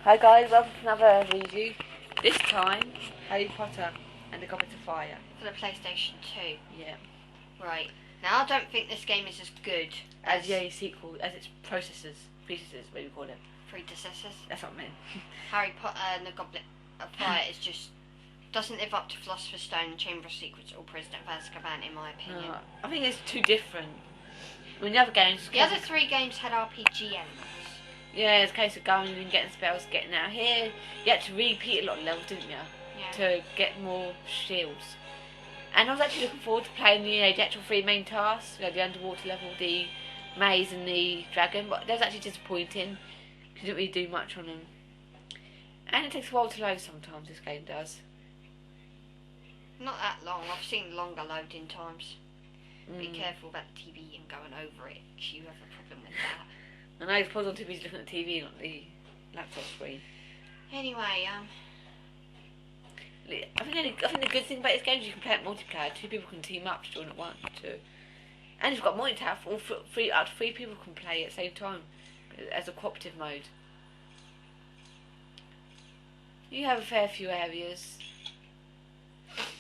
Hi guys, welcome to another review. This time, Harry Potter and the Goblet of Fire. For the PlayStation 2. Yeah. Right. Now I don't think this game is as good As the sequel, as its predecessors, what do you call it? predecessors. That's what I meant. Harry Potter and the Goblet of Fire is just doesn't live up to Philosopher's Stone, Chamber of Secrets, or Prisoner of Azkaban, in my opinion. I think it's too different. I mean, the other games. The other three games had RPG elements. Yeah, it's a case of going and getting spells, getting out. Here, you had to repeat a lot of levels, didn't you? Yeah. To get more shields. And I was actually looking forward to playing the actual three main tasks, the underwater level, the maze and the dragon, but that was actually disappointing because you didn't really do much on them. And it takes a while to load sometimes, this game does. Not that long. I've seen longer loading times. Be careful about the TV and going over it, because you have a problem with that. I know it's possible to be looking at the TV, not the laptop screen. Anyway, I think the good thing about this game is you can play it multiplayer. Two people can team up to join at once too. And you've got multiplayer. Up to three people can play at the same time as a cooperative mode. You have a fair few areas.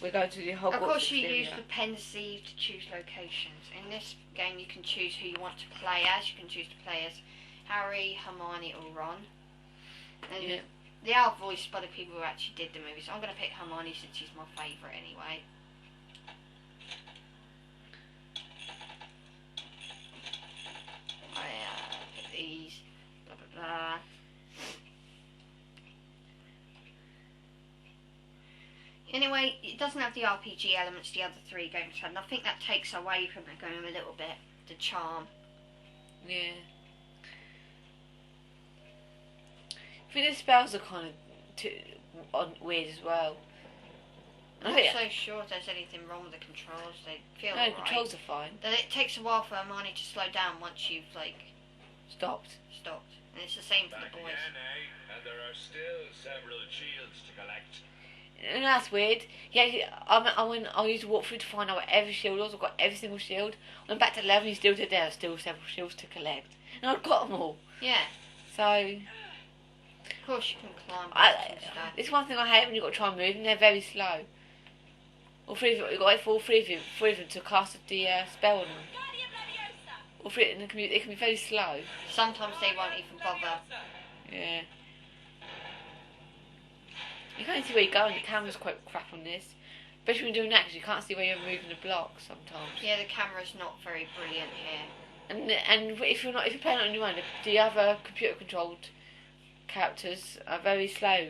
We're going to the Hogwarts. of course, you exterior. use the pen sleeve to choose locations. In this game, you can choose who you want to play as. You can choose to play as Harry, Hermione, or Ron. And yeah. they are voiced by the people who actually did the movie, so I'm going to pick Hermione since she's my favourite anyway. Pick these. Blah blah blah. Anyway, it doesn't have the RPG elements the other three games had, and I think that takes away from the game a little bit, the charm. Yeah. I think the spells are kind of weird as well. I'm not so sure if there's anything wrong with the controls. They feel no, alright. controls are fine. That it takes a while for Hermione to slow down once you've Stopped. and it's the same for the boys. Again, eh? And there are still several shields to collect. And that's weird. Yeah, I used to walk through to find out what every shield was. I've got every single shield. Went back to 11, you still did there. Still several shields to collect. And I've got them all. Yeah. So, Of course you can climb and stuff. it's one thing I hate when you've got to try and move and they're very slow. All three of you, you've got to wait for all three of them to cast the spell on them. All three, and it can be very slow. Sometimes they won't even bother. Yeah. You can't see where you're going. The camera's quite crap on this. Especially when you're doing that because you can't see where you're moving the block sometimes. Yeah, the camera's not very brilliant here. And if you're playing on your own, the other computer controlled characters are very slow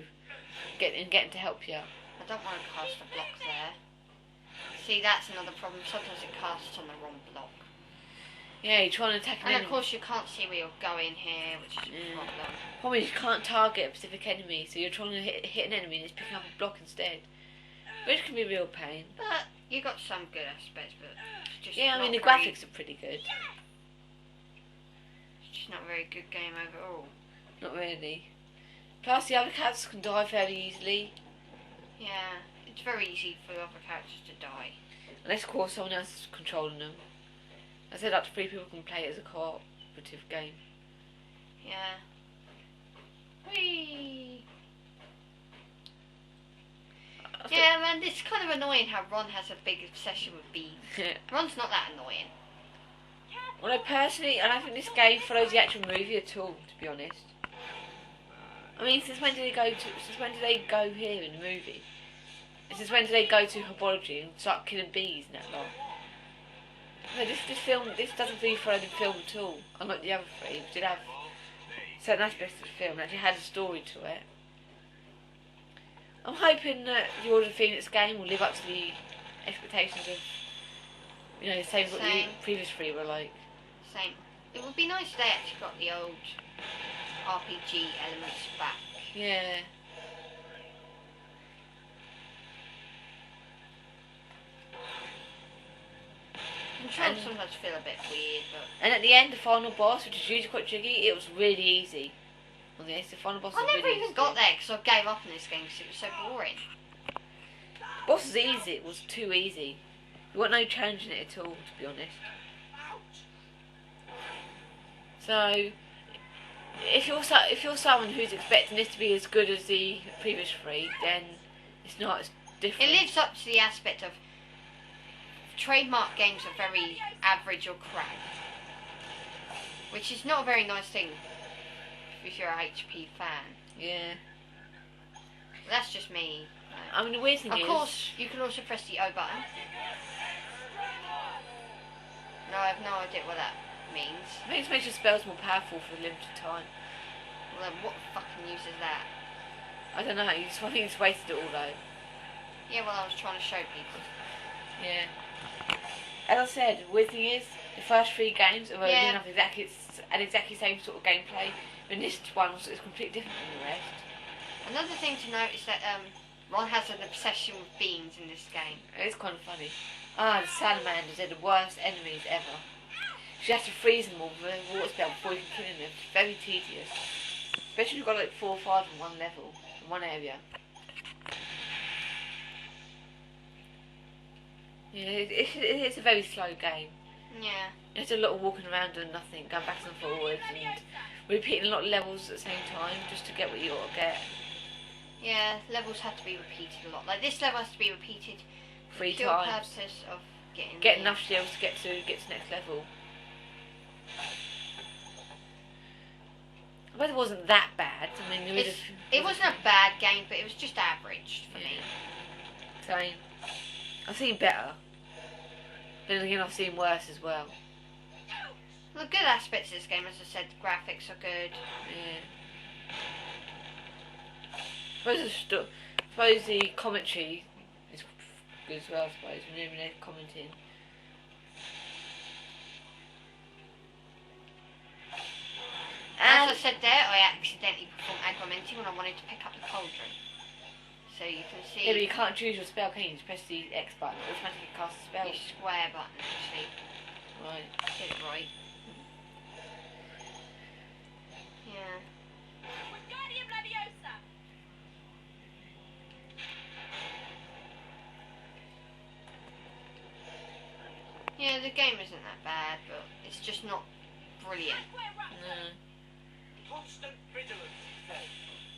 getting to help you. I don't want to cast a block there. See, that's another problem. Sometimes it casts on the wrong block. Yeah, you're trying to attack an And enemy. of course you can't see where you're going here, which is a problem. Problem is you can't target a specific enemy, so you're trying to hit an enemy and it's picking up a block instead. Which can be a real pain. But you got some good aspects, but it's just Yeah, I mean the not very, graphics are pretty good. it's just not a very good game overall. Not really. Plus the other characters can die fairly easily. Yeah, it's very easy for the other characters to die. Unless of course someone else is controlling them. I said up to 3 people can play it as a cooperative game. Yeah. Whee! Yeah, man, it's kind of annoying how Ron has a big obsession with bees. Ron's not that annoying. Well, I don't think this game follows the actual movie at all, to be honest. I mean, since when did they go here in the movie? Since when did they go to herbology and start killing bees and that lot? No, this doesn't really follow the film at all. Unlike the other three, which did have certain aspects of the film, it actually had a story to it. I'm hoping that the Order of the Phoenix game will live up to the expectations of, the same what the previous three were like. Same. It would be nice if they actually got the old RPG elements back. Yeah. Controls sometimes feel a bit weird, but... And at the end, the final boss, which is usually quite tricky, it was really easy. On this, the final boss was I never really even easy. got there because I gave up on this game because it was so boring. The boss was easy, it was too easy. You got no challenge in it at all, to be honest. So, if you're someone who's expecting this to be as good as the previous 3, then it's not as different. It lives up to the aspect of trademark games are very average or crap, which is not a very nice thing if you're a HP fan. Yeah. That's just me. I mean, the weird thing is... Of course, you can also press the O button. No, I have no idea what that means. I think it makes your spells more powerful for a limited time. Well, then what fucking use is that? I don't know, I think it's wasted it all though. Yeah, well, I was trying to show people. Yeah. As I said, the weird thing is, the first 3 games are Yeah. enough exactly same sort of gameplay, but this one is completely different from the rest. Another thing to note is that Ron has an obsession with beans in this game. It's kind of funny. Ah, the salamanders, they're the worst enemies ever. You have to freeze them all with a water spell before you can kill them. It's very tedious. Especially if you've got like 4 or 5 in one level, in one area. Yeah, it's a very slow game. Yeah. It's a lot of walking around doing nothing, going back and forwards, and repeating a lot of levels at the same time just to get what you ought to get. Yeah, levels have to be repeated a lot. Like this level has to be repeated 3 for the times. purpose of getting Enough shields to get to next level. But it wasn't that bad. I mean, it wasn't a bad game, but it was just average for me. Same. I've seen better. But then again, I've seen worse as well. The good aspects of this game, as I said, the graphics are good. Yeah. I suppose the commentary is good as well, I suppose, when they're commenting. As I said there, I accidentally performed aggramenting when I wanted to pick up the cauldron. So you can see... Yeah, but you can't choose your spell, can you? Just press the X button, it automatically casts a spell. your square button, actually. Right. Get it right. Yeah. Yeah, the game isn't that bad, but it's just not brilliant. No. Constant vigilance, he said.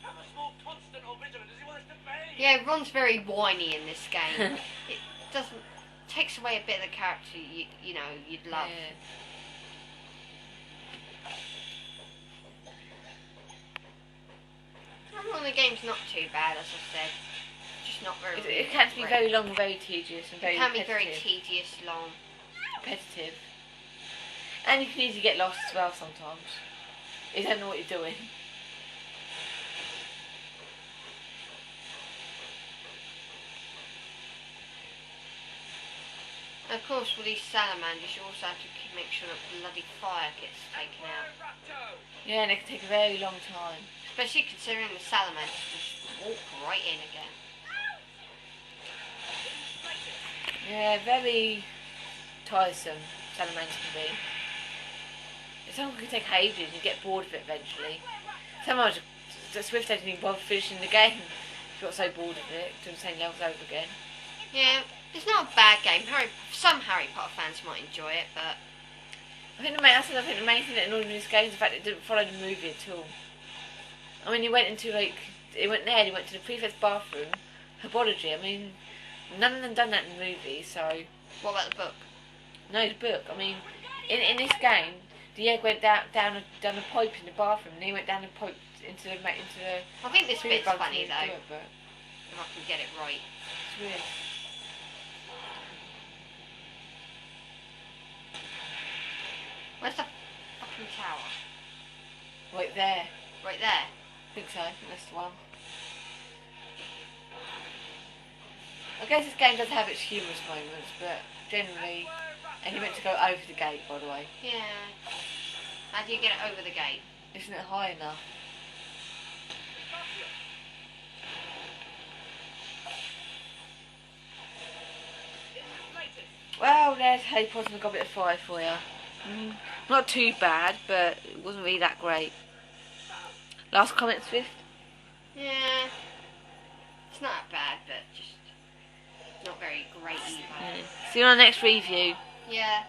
How much more constant or vigilant does he want us to be? Yeah, Ron's very whiny in this game. It takes away a bit of the character you know you'd love. Yeah. Well, the game's not too bad, as I said. Just not very. It can be very long and very tedious and very It can be repetitive. very tedious, long. Repetitive. And you can easily get lost as well sometimes. You don't know what you're doing. And of course, with these salamanders, you also have to make sure that bloody fire gets taken out. Yeah, and it can take a very long time. Especially considering the salamanders just walk right in again. Yeah, very tiresome salamanders can be. Someone can take ages and you get bored of it eventually. Sometimes Swift doesn't even bother finishing the game. She got so bored of it, doing the same levels over again. Yeah, it's not a bad game. Some Harry Potter fans might enjoy it, but I think the main thing that annoyed me in this game is the fact that it didn't follow the movie at all. I mean, he went to the prefect's bathroom, herbology. I mean, none of them done that in the movie, so... What about the book? No, the book. I mean, in this game, the egg went down a pipe in the bathroom, and he went down the pipe into the... I think this bit's funny, though. If I can get it right. It's weird. Where's the fucking tower? Right there. Right there. I think so. I think that's the one. I guess this game does have its humorous moments, but generally... And you meant to go over the gate, by the way. Yeah. How do you get it over the gate? Isn't it high enough? Well, there's Harry Potter and the Goblet of Fire for you. Not too bad, but it wasn't really that great. Last comment, Swift? Yeah. It's not that bad, but just not very great either. Yeah. See you on the next review. Yeah.